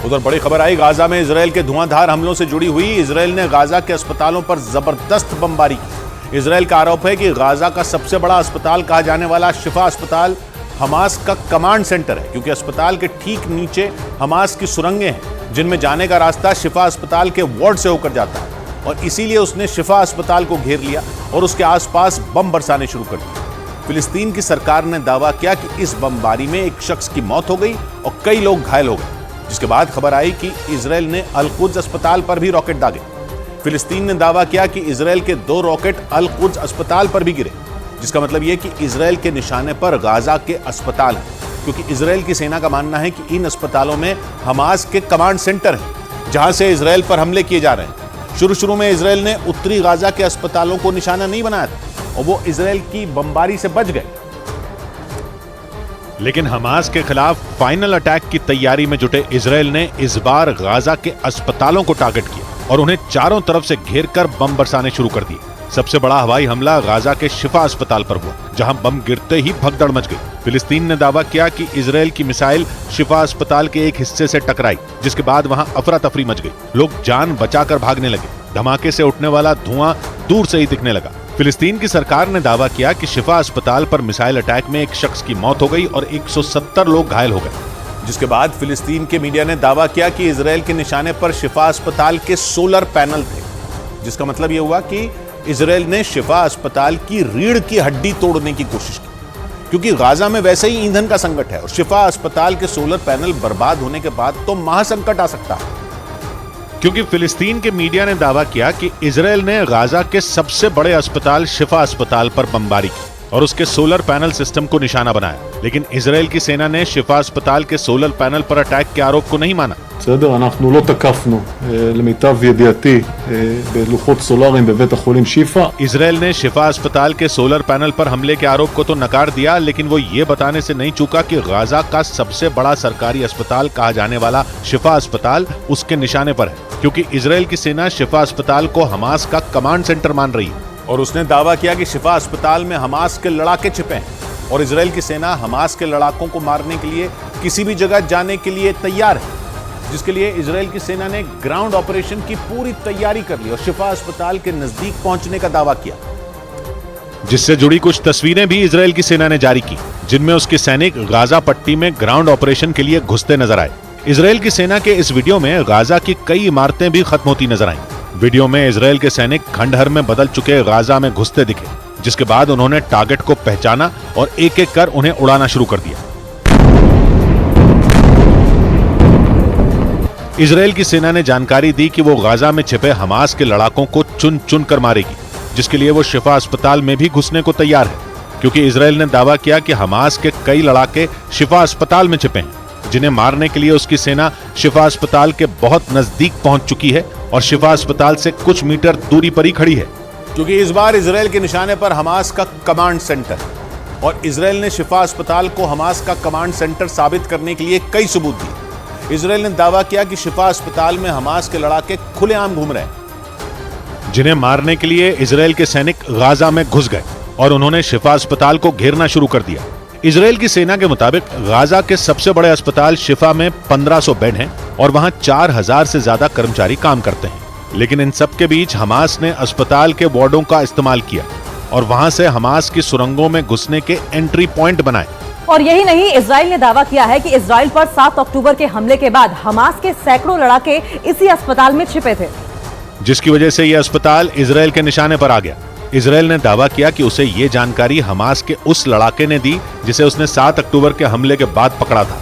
उधर बड़ी खबर आई गाजा में इजराइल के धुआंधार हमलों से जुड़ी हुई। इजराइल ने गाजा के अस्पतालों पर जबरदस्त बमबारी की। इजराइल का आरोप है कि गाजा का सबसे बड़ा अस्पताल कहा जाने वाला शिफा अस्पताल हमास का कमांड सेंटर है, क्योंकि अस्पताल के ठीक नीचे हमास की सुरंगें हैं जिनमें जाने का रास्ता शिफा अस्पताल के वार्ड से होकर जाता है, और इसीलिए उसने शिफा अस्पताल को घेर लिया और उसके आसपास बम बरसाने शुरू कर दिए। फिलिस्तीन की सरकार ने दावा किया कि इस बमबारी में एक शख्स की मौत हो गई और कई लोग घायल हो गए, जिसके बाद खबर आई कि इजराइल ने अल कुद्स अस्पताल पर भी रॉकेट दागे। फिलिस्तीन ने दावा किया कि इजराइल के 2 रॉकेट अल कुद्स अस्पताल पर भी गिरे, जिसका मतलब यह कि इजराइल के निशाने पर गाजा के अस्पताल हैं, क्योंकि इजराइल की सेना का मानना है कि इन अस्पतालों में हमास के कमांड सेंटर हैं, जहां से इजराइल पर हमले किए जा रहे हैं। शुरू में इजराइल ने उत्तरी गाजा के अस्पतालों को निशाना नहीं बनाया था और वो इजराइल की बमबारी से बच गए, लेकिन हमास के खिलाफ फाइनल अटैक की तैयारी में जुटे इजराइल ने इस बार गाजा के अस्पतालों को टारगेट किया और उन्हें चारों तरफ से घेरकर बम बरसाने शुरू कर दिए। सबसे बड़ा हवाई हमला गाजा के शिफा अस्पताल पर हुआ, जहां बम गिरते ही भगदड़ मच गई। फिलिस्तीन ने दावा किया कि इजराइल की मिसाइल शिफा अस्पताल के एक हिस्से से टकराई, जिसके बाद वहां अफरा तफरी मच गई। लोग जान बचाकर भागने लगे। धमाके से उठने वाला धुआं दूर से ही दिखने लगा। फिलिस्तीन की सरकार ने दावा किया कि शिफा अस्पताल पर मिसाइल अटैक में एक शख्स की मौत हो गई और 170 लोग घायल हो गए, जिसके बाद फिलिस्तीन के मीडिया ने दावा किया कि इजराइल के निशाने पर शिफा अस्पताल के सोलर पैनल थे, जिसका मतलब यह हुआ कि इजराइल ने शिफा अस्पताल की रीढ़ की हड्डी तोड़ने की कोशिश की, क्योंकि गाजा में वैसे ही ईंधन का संकट है और शिफा अस्पताल के सोलर पैनल बर्बाद होने के बाद तो महासंकट आ सकता है। क्योंकि फिलिस्तीन के मीडिया ने दावा किया कि इजराइल ने गाजा के सबसे बड़े अस्पताल शिफा अस्पताल पर बमबारी की और उसके सोलर पैनल सिस्टम को निशाना बनाया, लेकिन इजराइल की सेना ने शिफा अस्पताल के सोलर पैनल पर अटैक के आरोप को नहीं माना। אנחנו לא תקפנו, למיטב ידיעתי, בלוחות סולאריים בבית החולים शिफा। इजराइल ने शिफा अस्पताल के सोलर पैनल पर हमले के आरोप को तो नकार दिया, लेकिन वो ये बताने से नहीं चूका कि गाजा का सबसे बड़ा सरकारी अस्पताल कहा जाने वाला शिफा अस्पताल उसके निशाने पर है, क्योंकि इजराइल की सेना शिफा अस्पताल को हमास का कमांड सेंटर मान रही है। और उसने दावा किया कि शिफा अस्पताल में हमास के लड़ाके छिपे हैं और इजराइल की सेना हमास के लड़ाकों को मारने के लिए किसी भी जगह जाने के लिए तैयार है, जिसके लिए इजराइल की सेना ने ग्राउंड ऑपरेशन की पूरी तैयारी कर ली और शिफा अस्पताल के नजदीक पहुंचने का दावा किया, जिससे जुड़ी कुछ तस्वीरें भी इजराइल की सेना ने जारी की, जिनमें उसके सैनिक गाजा पट्टी में ग्राउंड ऑपरेशन के लिए घुसते नजर आए। इजराइल की सेना के इस वीडियो में गाजा की कई इमारतें भी खत्म होती नजर आईं। वीडियो में इजराइल के सैनिक खंडहर में बदल चुके गाजा में घुसते दिखे, जिसके बाद उन्होंने टारगेट को पहचाना और एक एक कर उन्हें उड़ाना शुरू कर दिया। इजराइल की सेना ने जानकारी दी कि वो गाजा में छिपे हमास के लड़ाकों को चुन चुन कर मारेगी, जिसके लिए वो शिफा अस्पताल में भी घुसने को तैयार है, क्योंकि इजराइल ने दावा किया कि हमास के कई लड़ाके शिफा अस्पताल में छिपे हैं, जिन्हें मारने के लिए उसकी सेना शिफा अस्पताल के बहुत नजदीक पहुंच चुकी है और शिफा अस्पताल से कुछ मीटर दूरी पर ही खड़ी है, क्योंकि इस बार इजराइल के निशाने पर हमास का कमांड सेंटर है और इजराइल ने शिफा अस्पताल को हमास का कमांड सेंटर साबित करने के लिए कई सबूत दिए। इजराइल ने दावा किया कि शिफा अस्पताल में हमास के लड़ाके खुलेआम घूम रहे हैं, जिन्हें मारने के लिए इजराइल के सैनिक गाजा में घुस गए और उन्होंने शिफा अस्पताल को घेरना शुरू कर दिया। इजराइल की सेना के मुताबिक गाजा के सबसे बड़े अस्पताल शिफा में 1500 बेड हैं और वहां 4000 से ज्यादा कर्मचारी काम करते हैं, लेकिन इन सब के बीच हमास ने अस्पताल के वार्डों का इस्तेमाल किया और वहां से हमास की सुरंगों में घुसने के एंट्री पॉइंट बनाए। और यही नहीं, इजराइल ने दावा किया है कि इजराइल पर 7 अक्टूबर के हमले के बाद हमास के सैकड़ों लड़ाके इसी अस्पताल में छिपे थे, जिसकी वजह से यह अस्पताल इजराइल के निशाने पर आ गया। इजराइल ने दावा किया कि उसे ये जानकारी हमास के उस लड़ाके ने दी जिसे उसने 7 अक्टूबर के हमले के बाद पकड़ा था।